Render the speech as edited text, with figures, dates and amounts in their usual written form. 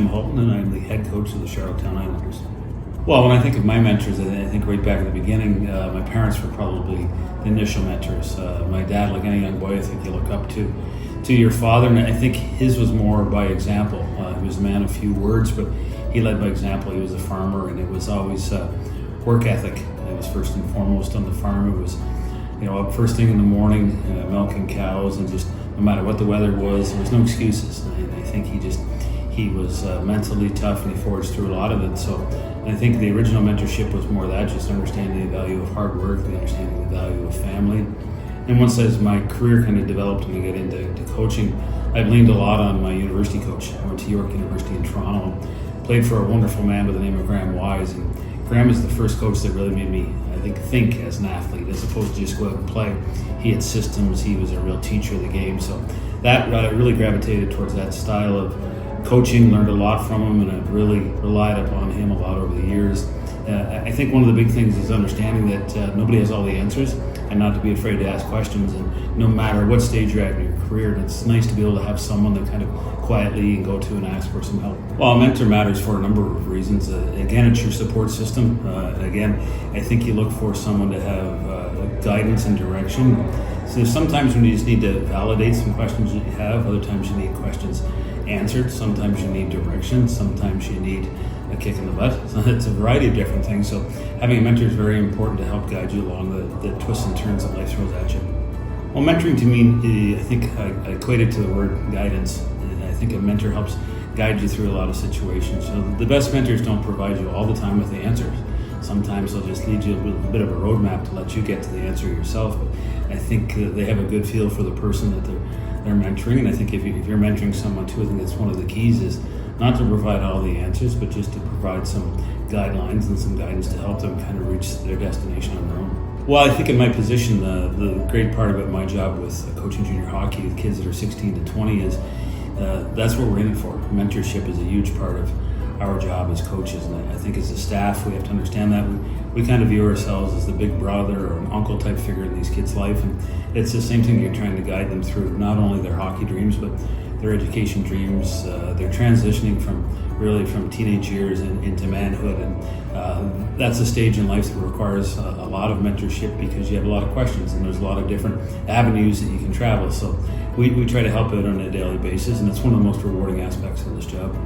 Jim Hulton, and I'm the head coach of the Charlottetown Islanders. Well, when I think of my mentors, I think right back at the beginning, my parents were probably the initial mentors. My dad, like any young boy, I think you look up to your father, and I think his was more by example. He was a man of few words, but he led by example. He was a farmer, and it was always work ethic. It was first and foremost on the farm. It was, up first thing in the morning, milking cows, and just no matter what the weather was, there was no excuses. And I think he was mentally tough, and he forged through a lot of it. So I think the original mentorship was more that, just understanding the value of hard work, the understanding the value of family. And once as my career kind of developed and I got into coaching, I've leaned a lot on my university coach. I went to York University in Toronto and played for a wonderful man by the name of Graham Wise. And Graham is the first coach that really made me, I think as an athlete, as opposed to just go out and play. He had systems. He was a real teacher of the game. So that really gravitated towards that style of coaching, learned a lot from him, and I've really relied upon him a lot over the years. I think one of the big things is understanding that nobody has all the answers, and not to be afraid to ask questions, and no matter what stage you're at in your career, and it's nice to be able to have someone that kind of quietly and go to and ask for some help. Well, a mentor matters for a number of reasons. Again, it's your support system. Again, I think you look for someone to have guidance and direction. So sometimes when you just need to validate some questions that you have, other times you need questions answered, sometimes you need direction, sometimes you need a kick in the butt. So it's a variety of different things. So having a mentor is very important to help guide you along the twists and turns that life throws at you. Well, mentoring to me, I think I equate it to the word guidance. I think a mentor helps guide you through a lot of situations. So the best mentors don't provide you all the time with the answers. Sometimes they'll just lead you a bit of a roadmap to let you get to the answer yourself. But I think they have a good feel for the person that they're mentoring, and I think if you're mentoring someone too, I think that's one of the keys is not to provide all the answers, but just to provide some guidelines and some guidance to help them kind of reach their destination on their own. Well, I think in my position, the great part about my job with coaching junior hockey with kids that are 16 to 20 is that's what we're in it for. Mentorship is a huge part of our job as coaches, and I think as a staff we have to understand that we kind of view ourselves as the big brother or an uncle type figure in these kids' life, and it's the same thing. You're trying to guide them through not only their hockey dreams but their education dreams. They're transitioning from teenage years into manhood, and that's a stage in life that requires a lot of mentorship because you have a lot of questions and there's a lot of different avenues that you can travel. So we try to help out on a daily basis, and it's one of the most rewarding aspects of this job.